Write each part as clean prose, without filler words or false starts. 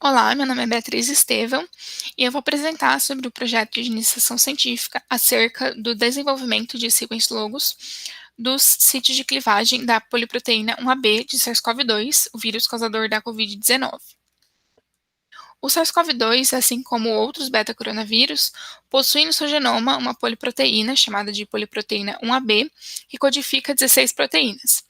Olá, meu nome é Beatriz Estevão e eu vou apresentar sobre o projeto de iniciação científica acerca do desenvolvimento de sequence logos dos sítios de clivagem da poliproteína 1AB de SARS-CoV-2, o vírus causador da Covid-19. O SARS-CoV-2, assim como outros beta-coronavírus, possui no seu genoma uma poliproteína chamada de poliproteína 1AB, que codifica 16 proteínas.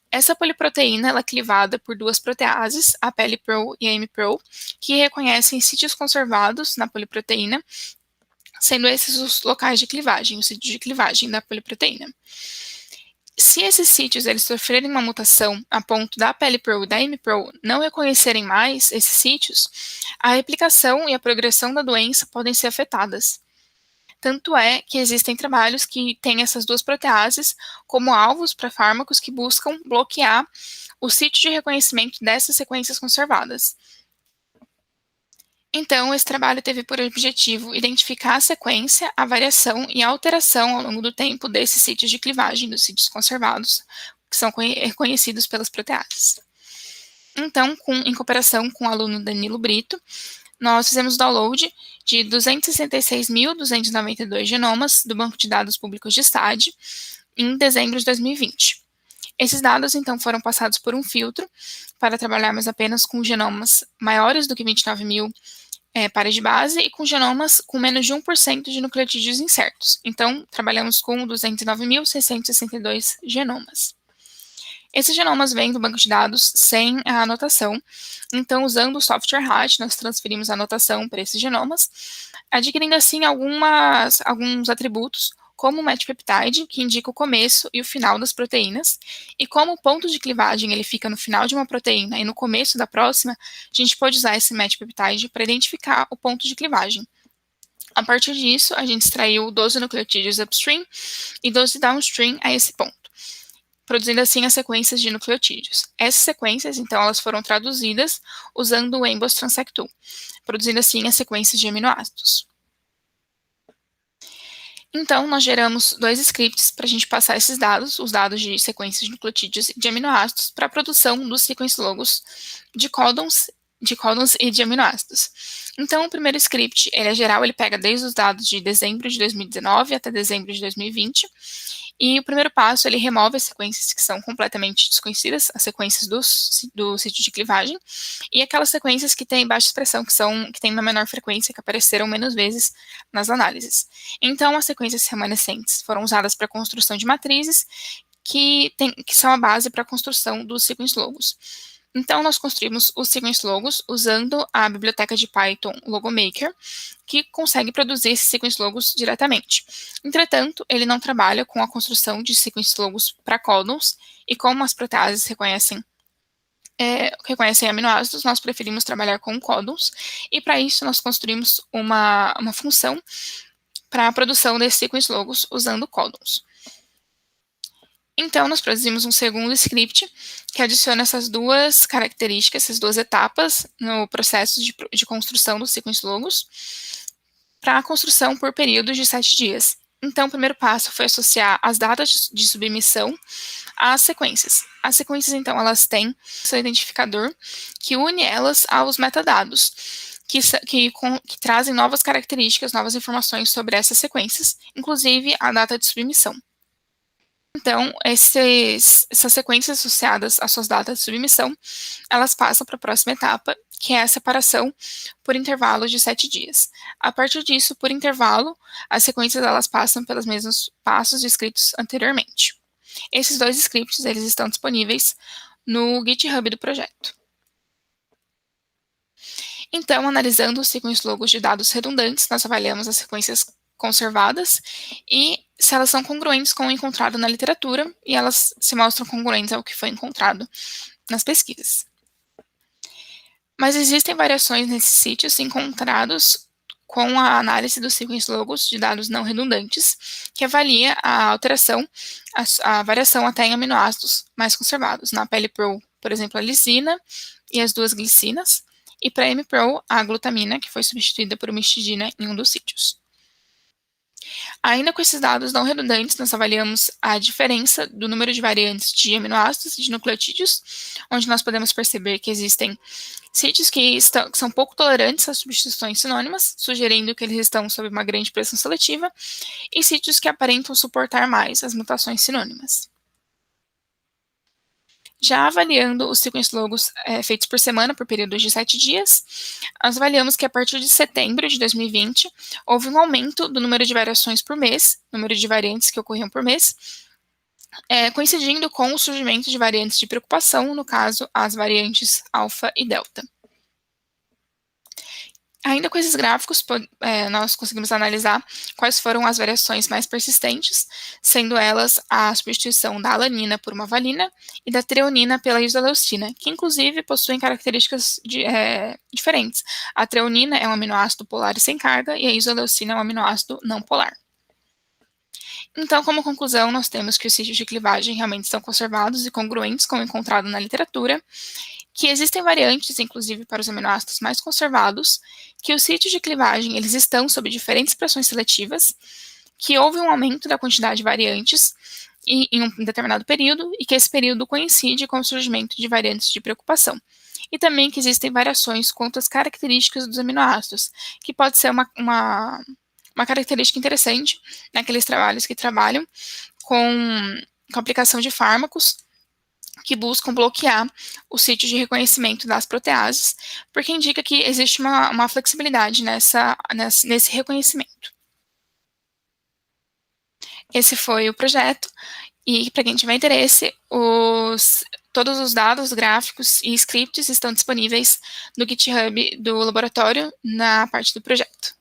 Essa poliproteína ela é clivada por duas proteases, a PLPRO e a MPRO, que reconhecem sítios conservados na poliproteína, sendo esses os locais de clivagem, os sítios de clivagem da poliproteína. Se esses sítios eles sofrerem uma mutação a ponto da PLPRO e da MPRO não reconhecerem mais esses sítios, a replicação e a progressão da doença podem ser afetadas. Tanto é que existem trabalhos que têm essas duas proteases como alvos para fármacos que buscam bloquear o sítio de reconhecimento dessas sequências conservadas. Então, esse trabalho teve por objetivo identificar a sequência, a variação e a alteração ao longo do tempo desses sítios de clivagem dos sítios conservados, que são reconhecidos pelas proteases. Então, em cooperação com o aluno Danilo Brito, nós fizemos download de 266.292 genomas do Banco de Dados Públicos de STAD em dezembro de 2020. Esses dados, então, foram passados por um filtro para trabalharmos apenas com genomas maiores do que 29.000 pares de base e com genomas com menos de 1% de nucleotídeos incertos. Então, trabalhamos com 209.662 genomas. Esses genomas vêm do banco de dados sem a anotação, então, usando o software Hatch, nós transferimos a anotação para esses genomas, adquirindo assim alguns atributos, como o match peptide, que indica o começo e o final das proteínas, e como o ponto de clivagem ele fica no final de uma proteína e no começo da próxima, a gente pode usar esse match peptide para identificar o ponto de clivagem. A partir disso, a gente extraiu 12 nucleotídeos upstream e 12 downstream a esse ponto, produzindo assim as sequências de nucleotídeos. Essas sequências, então, elas foram traduzidas usando o Embos Transfect Tool, produzindo assim as sequências de aminoácidos. Então, nós geramos dois scripts para a gente passar esses dados, os dados de sequências de nucleotídeos e de aminoácidos, para a produção dos sequence logos de códons e de aminoácidos. Então, o primeiro script, ele é geral, ele pega desde os dados de dezembro de 2019 até dezembro de 2020, e o primeiro passo, ele remove as sequências que são completamente desconhecidas, as sequências do sítio de clivagem, e aquelas sequências que têm baixa expressão, que têm uma menor frequência, que apareceram menos vezes nas análises. Então, as sequências remanescentes foram usadas para a construção de matrizes, que são a base para a construção dos sequence logos. Então, nós construímos os sequence logos usando a biblioteca de Python Logomaker, que consegue produzir esses sequence logos diretamente. Entretanto, ele não trabalha com a construção de sequence logos para códons, e como as proteases reconhecem aminoácidos, nós preferimos trabalhar com códons, e para isso nós construímos uma função para a produção desses sequence logos usando códons. Então, nós produzimos um segundo script que adiciona essas duas características, essas duas etapas no processo de construção dos sequence logos para a construção por períodos de 7 dias. Então, o primeiro passo foi associar as datas de submissão às sequências. As sequências, então, elas têm seu identificador que une elas aos metadados, que trazem novas características, novas informações sobre essas sequências, inclusive a data de submissão. Então, essas sequências associadas às suas datas de submissão, elas passam para a próxima etapa, que é a separação por intervalos de 7 dias. A partir disso, por intervalo, as sequências elas passam pelos mesmos passos descritos anteriormente. Esses dois scripts eles estão disponíveis no GitHub do projeto. Então, analisando os sequence logos de dados redundantes, nós avaliamos as sequências conservadas e se elas são congruentes com o encontrado na literatura, e elas se mostram congruentes ao que foi encontrado nas pesquisas. Mas existem variações nesses sítios encontrados com a análise dos sequence logos de dados não redundantes, que avalia a alteração, a variação até em aminoácidos mais conservados. Na PLPRO, por exemplo, a lisina e as duas glicinas, e para a MPRO, a glutamina, que foi substituída por uma histidina em um dos sítios. Ainda com esses dados não redundantes, nós avaliamos a diferença do número de variantes de aminoácidos e de nucleotídeos, onde nós podemos perceber que existem sítios que são pouco tolerantes às substituições sinônimas, sugerindo que eles estão sob uma grande pressão seletiva, e sítios que aparentam suportar mais as mutações sinônimas. Já avaliando os sequence logos feitos por semana, por períodos de 7 dias, nós avaliamos que a partir de setembro de 2020, houve um aumento do número de variações por mês, número de variantes que ocorriam por mês, coincidindo com o surgimento de variantes de preocupação, no caso, as variantes alfa e delta. Ainda com esses gráficos, nós conseguimos analisar quais foram as variações mais persistentes, sendo elas a substituição da alanina por uma valina e da treonina pela isoleucina, que inclusive possuem características diferentes. A treonina é um aminoácido polar e sem carga, e a isoleucina é um aminoácido não polar. Então, como conclusão, nós temos que os sítios de clivagem realmente estão conservados e congruentes com o encontrado na literatura, que existem variantes, inclusive para os aminoácidos mais conservados, que os sítios de clivagem eles estão sob diferentes pressões seletivas, que houve um aumento da quantidade de variantes em um determinado período e que esse período coincide com o surgimento de variantes de preocupação. E também que existem variações quanto às características dos aminoácidos, que pode ser uma característica interessante naqueles trabalhos que trabalham com aplicação de fármacos que buscam bloquear os sítios de reconhecimento das proteases, porque indica que existe uma flexibilidade nesse reconhecimento. Esse foi o projeto, e para quem tiver interesse, todos os dados, gráficos e scripts estão disponíveis no GitHub do laboratório na parte do projeto.